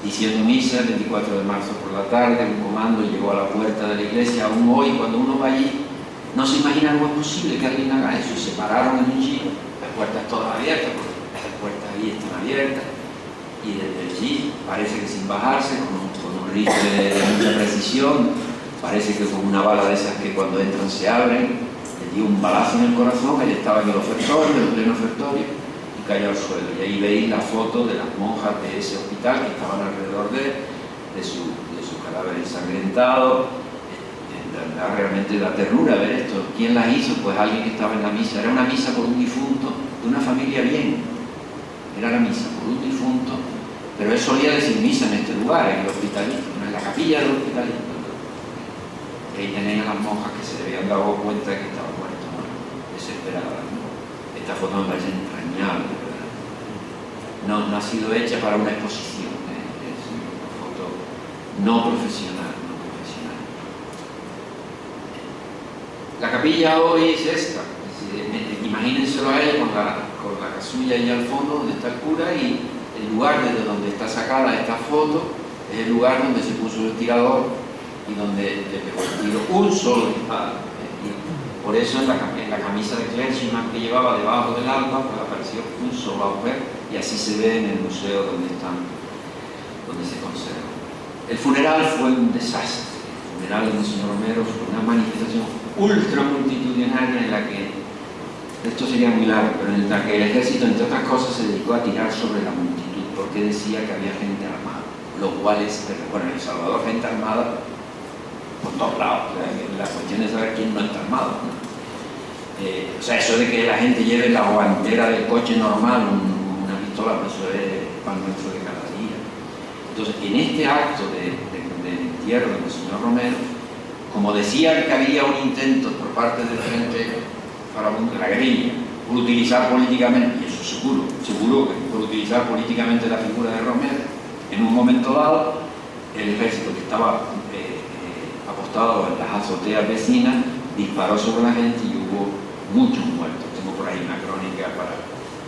S2: Diciendo misa el 24 de marzo por la tarde, un comando llegó a la puerta de la iglesia. Aún hoy, cuando uno va allí, no se imagina algo posible que alguien haga eso. Y se pararon en un jeep, las puertas todas abiertas, porque las puertas ahí están abiertas. Y desde allí, parece que sin bajarse, con un rifle de mucha precisión, parece que con una bala de esas que cuando entran se abren, le dio un balazo en el corazón. Él estaba en el ofertorio, en el pleno ofertorio, y cayó al suelo. Y ahí veis la foto de las monjas de ese hospital que estaban alrededor de su cadáver ensangrentado. Realmente da ternura ver esto. ¿Quién las hizo? Pues alguien que estaba en la misa. Era una misa por un difunto de una familia bien. Era la misa por un difunto. Pero él solía decir misa en este lugar, en el hospitalito, en la capilla del hospitalito. Ahí tenéis a las monjas que se le habían dado cuenta de que estaba muerto, ¿no? Desesperadas, ¿no? Esta foto me parece entrañable, ¿verdad? No ha sido hecha para una exposición, es una foto no profesional. La capilla hoy es esta. Imagínenselo a ella con la casulla ahí al fondo donde está el cura, y el lugar desde donde está sacada esta foto es el lugar donde se puso el tirador y donde le pegó el tiro un solo disparo. Por eso en la camisa de clergyman que llevaba debajo del alma, pues apareció un solo agujero, y así se ve en el museo donde se conserva. El funeral fue un desastre. El funeral de Monseñor Romero fue una manifestación ultra multitudinaria en la que, esto sería muy largo, pero en la que el ejército, entre otras cosas, se dedicó a tirar sobre la multitud porque decía que había gente armada, lo cual es, bueno, en El Salvador gente armada por todos lados. La cuestión es saber quién no está armado, ¿no? O sea, eso de que la gente lleve la guantera del coche normal, una pistola, pues eso es pan nuestro de cada día. Entonces, en este acto de entierro del señor Romero, como decían que había un intento por parte del Frente Farabundo, de la guerrilla, por utilizar políticamente, y eso seguro que por utilizar políticamente la figura de Romero, en un momento dado, el ejército que estaba apostado en las azoteas vecinas disparó sobre la gente y hubo muchos muertos. Tengo por ahí una crónica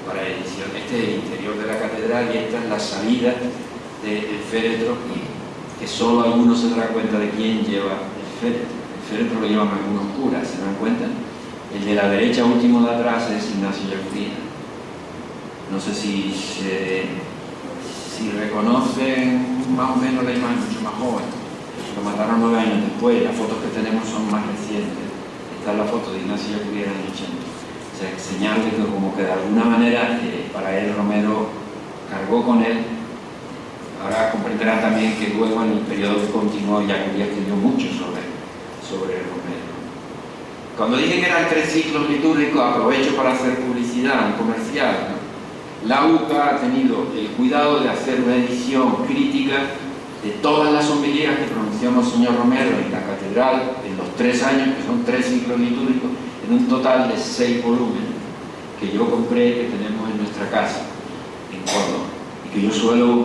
S2: para edición. Este es el interior de la catedral y esta es la salida del féretro, que solo algunos se darán cuenta de quién lleva el féretro. El féretro lo llevan algunos curas, ¿se dan cuenta? El de la derecha último de atrás es Ignacio Ellacuría. No sé si reconocen más o menos la imagen, mucho más joven. Lo mataron 9 años después, las fotos que tenemos son más recientes. Esta es la foto de Ignacio Ellacuría en el 80. O sea, señal de que como que de alguna manera para él Romero cargó con él. Ahora comprenderán también que luego en el periodo que continuó Ellacuría escribió mucho sobre Romero. Cuando dije que eran 3 ciclos litúrgicos, aprovecho para hacer publicidad comercial, ¿no? La UCA ha tenido el cuidado de hacer una edición crítica de todas las homilías que pronunció Monseñor Romero en la catedral en los 3 años, que son 3 ciclos litúrgicos, en un total de 6 volúmenes, que yo compré, que tenemos en nuestra casa, en Córdoba, y que yo suelo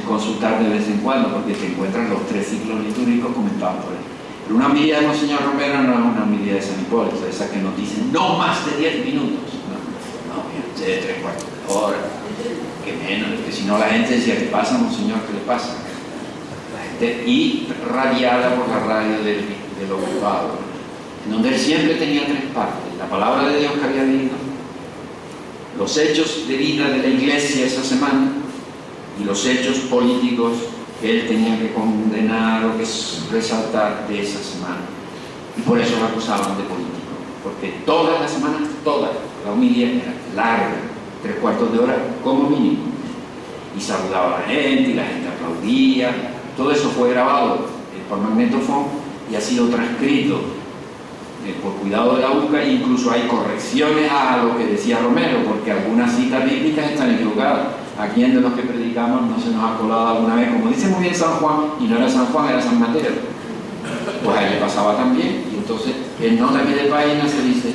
S2: consultar de vez en cuando, porque te encuentran los 3 ciclos litúrgicos comentados por él. Pero una homilía de Monseñor Romero no es una homilía de San Hipólito, esa que nos dicen no más de 10 minutos, no, de 3/4 de hora, que menos, es que si no la gente decía, ¿qué pasa, Monseñor? ¿Qué le pasa? La gente, y radiada por la radio del obispado, en donde él siempre tenía 3 partes: la palabra de Dios que había leído, los hechos de vida de la iglesia esa semana y los hechos políticos que él tenía que condenar o que resaltar de esa semana. Y por eso lo acusaban de político, porque todas las semanas, toda la homilía era larga, 3/4 de hora como mínimo, y saludaba a la gente y la gente aplaudía. Todo eso fue grabado por magnetofón y ha sido transcrito por cuidado de la UCA, e incluso hay correcciones a lo que decía Romero, porque algunas citas bíblicas están equivocadas. ¿A quién de los que predicamos no se nos ha colado alguna vez, como dice muy bien San Juan, y no era San Juan, era San Mateo? Pues a él le pasaba también, y entonces en nota pie de página se dice,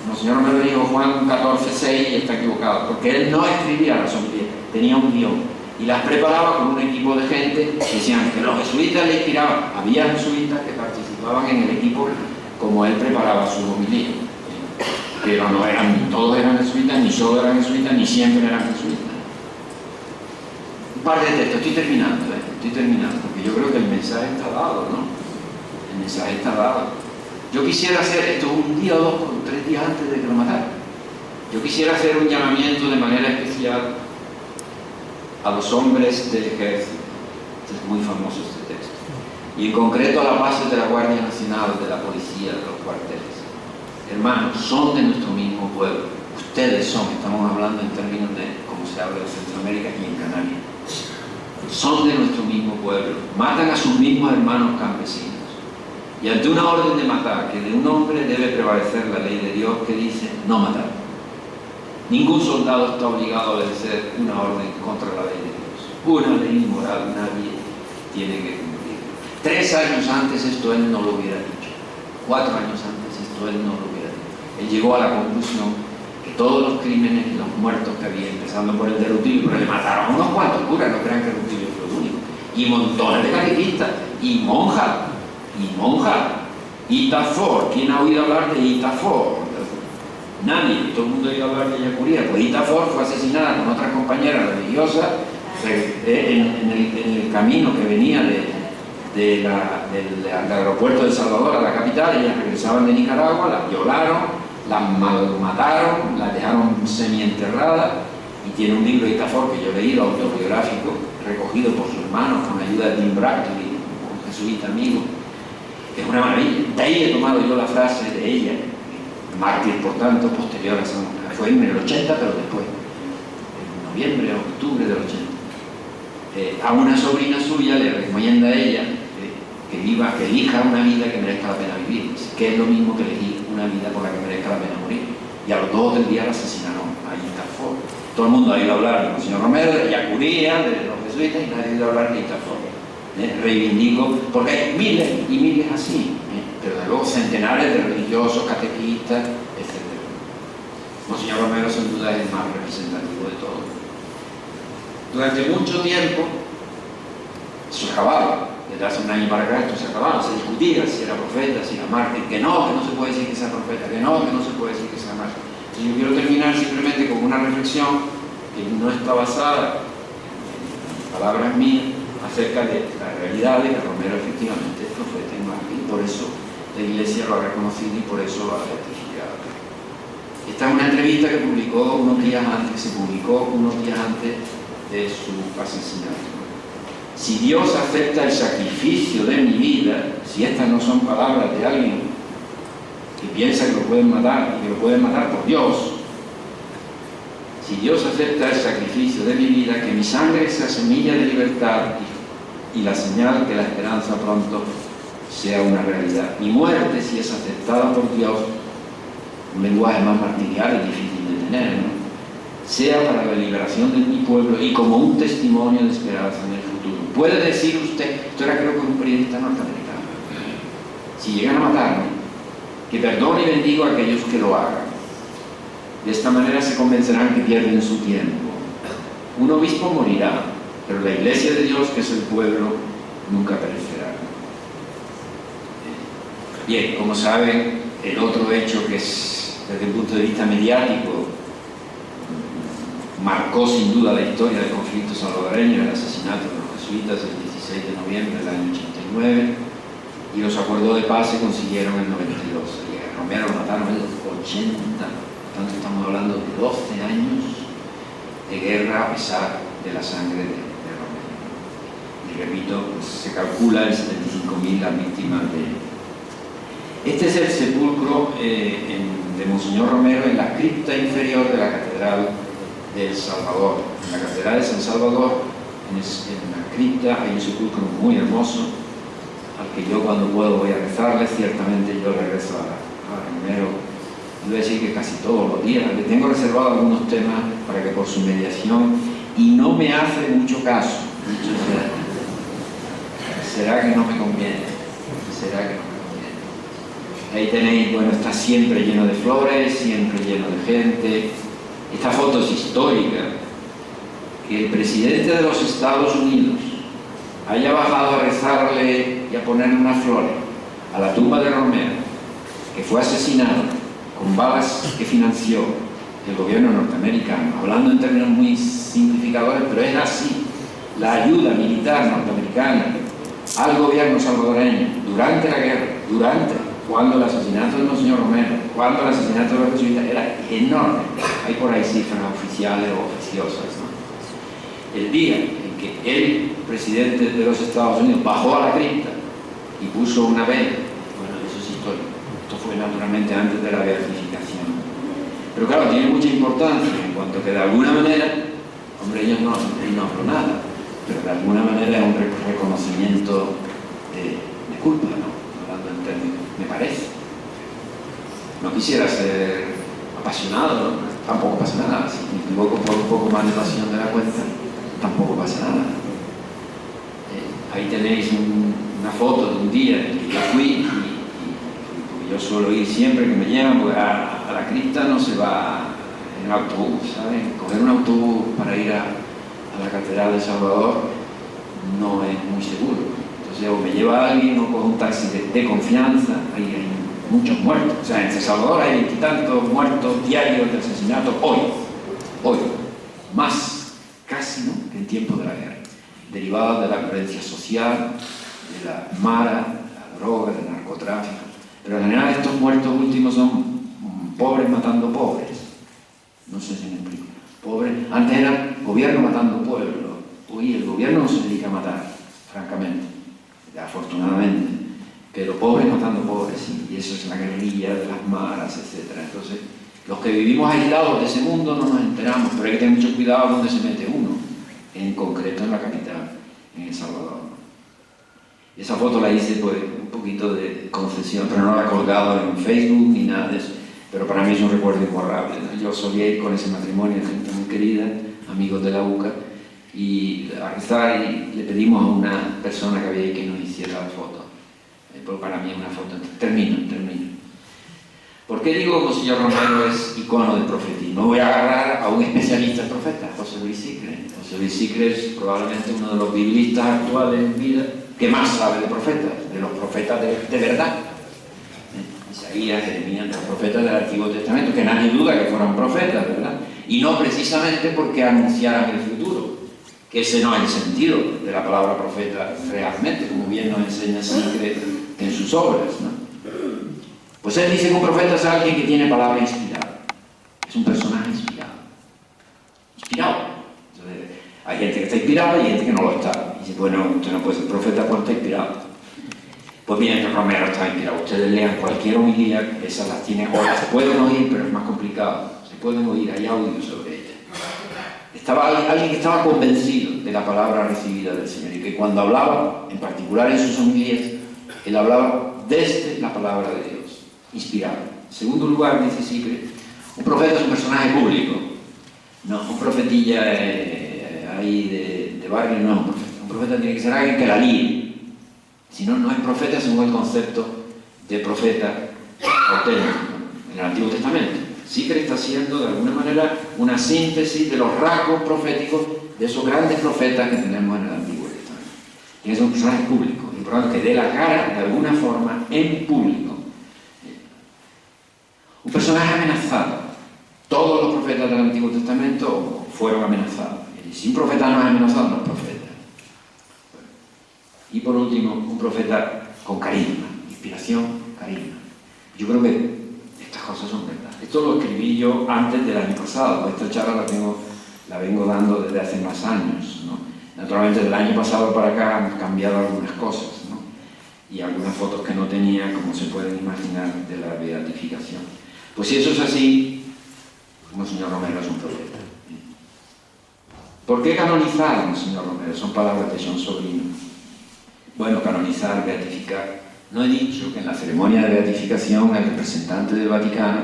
S2: Monseñor Romero dijo Juan 14:6 y está equivocado, porque él no escribía las homilías, tenía un guión, y las preparaba con un equipo de gente que decían que los jesuitas le inspiraban. Había jesuitas que participaban en el equipo como él preparaba sus homilías, pero no eran, ni todos eran jesuitas, ni solo eran jesuitas, ni siempre eran jesuitas. Un par de textos, estoy terminando, porque yo creo que el mensaje está dado, ¿no? El mensaje está dado. Yo quisiera hacer esto un día o 2 o 3 días antes de que lo mataran. Yo quisiera hacer un llamamiento de manera especial a los hombres del ejército. Este es muy famoso este texto. Y en concreto a las bases de la Guardia Nacional, de la policía, de los cuarteles. Hermanos, son de nuestro mismo pueblo. Ustedes son, estamos hablando en términos de cómo se habla de Centroamérica y en Canarias. Son de nuestro mismo pueblo. Matan a sus mismos hermanos campesinos. Y ante una orden de matar, que de un hombre debe prevalecer la ley de Dios que dice no matar. Ningún soldado está obligado a obedecer una orden contra la ley de Dios. Una ley moral nadie tiene que cumplir. 3 años antes esto él no lo hubiera dicho. 4 años antes esto él no lo hubiera dicho. Él llegó a la conclusión que todos los crímenes y los muertos que había, empezando por el de Rutilio, pero le mataron a unos cuantos curas, no crean que Rutilio fue el único, y montones de catequistas, y monjas, Itafor. ¿Quién ha oído hablar de Itafor? Nadie. Todo el mundo ha oído hablar de Ellacuría. Pues Itafor fue asesinada con otras compañeras religiosas en el camino que venía del aeropuerto de Salvador a la capital. Ellas regresaban de Nicaragua, las violaron, las mataron, las dejaron semienterradas, y tiene un libro de Itafor que yo he leído, autobiográfico, recogido por su hermano con la ayuda de Tim Brackley, un jesuita amigo, que es una maravilla. De ahí he tomado yo la frase de ella, mártir por tanto, posterior a San Juan. Fue en el 80, pero después, en noviembre o octubre del 80. A una sobrina suya le recomienda a ella que elija una vida que merezca la pena vivir, que es lo mismo que elegir una vida por la que merezca la pena morir. Y a los 2 del día la asesinaron a Itafor. Todo el mundo ha ido a hablar del señor Romero, de Ellacuría, de los jesuitas, y nadie ha ido a hablar de Itafor. reivindico, porque hay miles y miles así, pero de luego centenares de religiosos, catequistas, etc. Monseñor Romero sin duda es el más representativo de todos. Durante mucho tiempo se acababa, desde hace un año para acá esto se acababa, se discutía si era profeta, si era mártir, que no se puede decir que sea profeta, que no se puede decir que sea mártir. Entonces yo quiero terminar simplemente con una reflexión que no está basada en palabras mías, acerca de la realidad de que Romero efectivamente es profeta y mártir, y por eso la Iglesia lo ha reconocido y por eso lo ha certificado. Esta es una entrevista que se publicó unos días antes de su asesinato. Si Dios acepta el sacrificio de mi vida, si estas no son palabras de alguien que piensa que lo pueden matar y que lo pueden matar por Dios, si Dios acepta el sacrificio de mi vida, que mi sangre sea semilla de libertad y la señal que la esperanza pronto sea una realidad. Mi muerte, si es aceptada por Dios, un lenguaje más martirial es difícil de tener, ¿no?, sea para la liberación de mi pueblo y como un testimonio de esperanza en el futuro. Puede decir usted, esto era creo que un periodista norteamericano, si llegan a matarme, que perdone y bendigo a aquellos que lo hagan. De esta manera se convencerán que pierden su tiempo. Un obispo morirá, pero la Iglesia de Dios, que es el pueblo, nunca perecerá. Bien, como saben, el otro hecho que es, desde el punto de vista mediático, marcó sin duda la historia del conflicto salvadoreño, el asesinato de los jesuitas el 16 de noviembre del año 89, y los acuerdos de paz se consiguieron en el 92. Y a Romero lo mataron en los 80, por tanto estamos hablando de 12 años de guerra a pesar de la sangre de Romero. Y repito, pues, se calcula en 75.000 las víctimas de... Este es el sepulcro de Monseñor Romero en la cripta inferior de la Catedral de El Salvador. En la Catedral de San Salvador, en la cripta, hay un sepulcro muy hermoso, al que yo cuando puedo voy a rezarle. Ciertamente yo le rezo a Romero, voy a decir que casi todos los días. Le tengo reservado algunos temas para que por su mediación, y no me hace mucho caso. ¿Será que no me conviene? ¿Será que no me conviene? Ahí tenéis, bueno, está siempre lleno de flores, siempre lleno de gente. Esta foto es histórica, que el presidente de los Estados Unidos haya bajado a rezarle y a ponerle unas flores a la tumba de Romero, que fue asesinado con balas que financió el gobierno norteamericano, hablando en términos muy simplificadores, pero es así. La ayuda militar norteamericana al gobierno salvadoreño durante la guerra, cuando el asesinato de Monseñor Romero, cuando el asesinato de los jesuitas, era enorme. Hay por ahí cifras oficiales o oficiosas, ¿no? El día en que el presidente de los Estados Unidos bajó a la cripta y puso una vela, bueno, eso es histórico. Esto fue naturalmente antes de la beatificación. Pero claro, tiene mucha importancia en cuanto que de alguna manera, hombre, ellos no habló nada, pero de alguna manera es un reconocimiento de culpa, ¿no? Hablando en términos, me parece. No quisiera ser apasionado, ¿no? Tampoco pasa nada. Si me equivoco por un poco más de pasión de la cuenta, tampoco pasa nada. Ahí tenéis una foto de un día en que yo fui, y yo suelo ir siempre que me llevan, porque a la cripta no se va en autobús, ¿sabes? Coger un autobús para ir a la Catedral de El Salvador no es muy seguro. Entonces, o me lleva alguien o cojo un taxi de confianza. Hay muchos muertos. O sea, en El Salvador hay tantos muertos diarios de asesinato hoy, más casi, ¿no?, que en tiempos de la guerra, derivados de la violencia social, de la mara, de la droga, del narcotráfico. Pero en general estos muertos últimos son pobres matando pobres. No sé si me explico. Pobres. Antes era gobierno matando pueblo. Hoy el gobierno no se dedica a matar, francamente, afortunadamente. Pero pobres matando pobres, y eso es la guerrilla de las maras, etc. Entonces, los que vivimos aislados de ese mundo no nos enteramos, pero hay que tener mucho cuidado donde se mete uno, en concreto en la capital, en El Salvador. Esa foto la hice pues un poquito de concesión, pero no la he colgado en Facebook ni nada de eso, pero para mí es un recuerdo imborrable, ¿no? Yo solía ir con ese matrimonio, gente muy querida, amigos de la UCA, y a rezar, y le pedimos a una persona que había ahí que nos hiciera la foto. Porque para mí es una foto. Termino. ¿Por qué digo que Monseñor Romero es icono del profetismo? Voy a agarrar a un especialista en profetas, José Luis Sicre. José Luis Sicre es probablemente uno de los biblistas actuales en vida que más sabe de profetas, de los profetas de verdad. Isaías, Jeremías, los profetas del Antiguo Testamento, que nadie duda que fueran profetas, ¿verdad? Y no precisamente porque anunciaran el futuro, que ese no es el sentido de la palabra profeta realmente, como bien nos enseña Sicre en sus obras, ¿no? Pues él dice que un profeta es alguien que tiene palabra inspirada, es un personaje inspirado. Entonces, hay gente que está inspirada y gente que no lo está. Y dice, bueno, usted no puede ser profeta cuando está inspirado. Pues bien, que Romero está inspirado. Ustedes lean cualquier homilía, esas las tienen, o las pueden oír, pero es más complicado. Se pueden oír, hay audio sobre ella. Estaba alguien que estaba convencido de la palabra recibida del Señor y que cuando hablaba, en particular en sus homilías, él hablaba desde la palabra de Dios, inspirado. En segundo lugar, dice Sicre, un profeta es un personaje público. No, un profetilla ahí de barrio no es un profeta. Un profeta tiene que ser alguien que la líe. Si no, no es profeta según el concepto de profeta auténtico en el Antiguo Testamento. Sicre está haciendo de alguna manera una síntesis de los rasgos proféticos de esos grandes profetas que tenemos en el Antiguo Testamento. Tiene que ser un personaje público, y por lo tanto que dé la cara de alguna forma en público. Un personaje amenazado. Todos los profetas del Antiguo Testamento fueron amenazados. Y si un profeta no es amenazado, no es profeta. Y por último, un profeta con carisma, inspiración, carisma. Yo creo que estas cosas son verdad. Esto lo escribí yo antes del año pasado. Esta charla la vengo dando desde hace más años, ¿no? Naturalmente, del año pasado para acá han cambiado algunas cosas, ¿no? Y algunas fotos que no tenía, como se pueden imaginar, de la beatificación. Pues si eso es así, Monseñor Romero es un profeta. ¿Por qué canonizar a Monseñor Romero? Son palabras de John Sobrino. Bueno, canonizar, beatificar. No he dicho que en la ceremonia de beatificación el representante del Vaticano,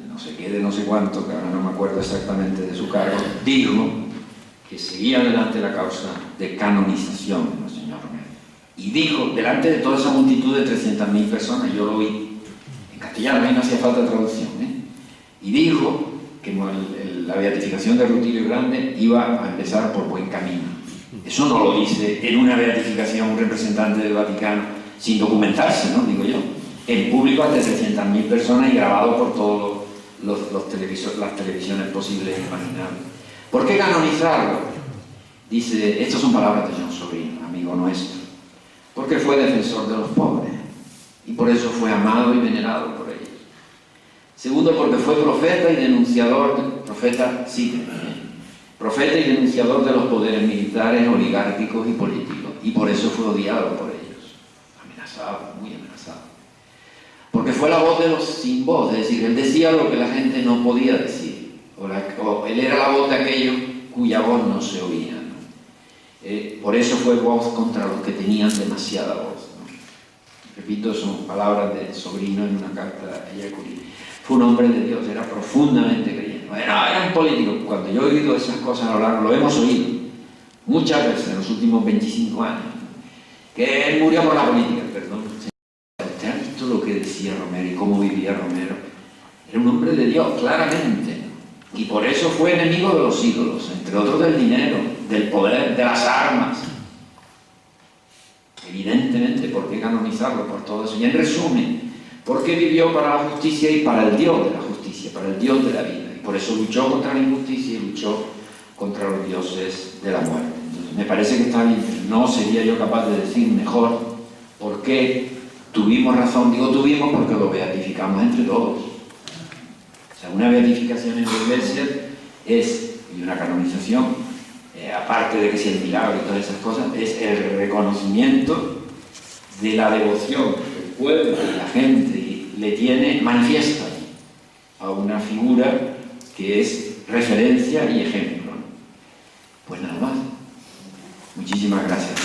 S2: no sé qué de no sé cuánto, que ahora no me acuerdo exactamente de su cargo, dijo que seguía adelante la causa de canonización de Monseñor Romero. Y dijo, delante de toda esa multitud de 300.000 personas, yo lo oí en castellano, ahí no hacía falta traducción, y dijo que la beatificación de Rutilio Grande iba a empezar por buen camino. Eso no lo dice en una beatificación un representante del Vaticano sin documentarse, ¿no? Digo yo. En público ante 300.000 personas y grabado por todas las televisiones posibles e imaginables. ¿Por qué canonizarlo? Dice, estas son palabras de John Sobrino, amigo nuestro. Porque fue defensor de los pobres y por eso fue amado y venerado por ellos. Segundo, porque fue profeta y denunciador, profeta y denunciador de los poderes militares, oligárquicos y políticos, y por eso fue odiado por ellos, amenazado, muy amenazado. Porque fue la voz de los sin voz, es decir, él decía lo que la gente no podía decir, o él era la voz de aquellos cuya voz no se oía, ¿no? Por eso fue voz contra los que tenían demasiada voz, ¿no? Repito, son palabras de Sobrino en una carta a Yacuri. Fue un hombre de Dios, era profundamente creyente. Bueno, era un político. Cuando yo he oído esas cosas a lo largo, lo hemos oído muchas veces en los últimos 25 años, que él murió por la política, perdón. ¿Usted ha visto lo que decía Romero y cómo vivía Romero? Era un hombre de Dios, claramente. Y por eso fue enemigo de los ídolos, entre otros del dinero, del poder, de las armas. Evidentemente, ¿por qué canonizarlo por todo eso? Y en resumen, porque vivió para la justicia y para el Dios de la justicia, para el Dios de la vida. Y por eso luchó contra la injusticia y luchó contra los dioses de la muerte. Entonces, me parece que está bien, pero no sería yo capaz de decir mejor por qué tuvimos razón. Digo tuvimos porque lo beatificamos entre todos. O sea, una beatificación en la Iglesia y una canonización, aparte de que sea el milagro y todas esas cosas, es el reconocimiento de la devoción que el pueblo y la gente le tiene manifiesta a una figura que es referencia y ejemplo. Pues nada más. Muchísimas gracias.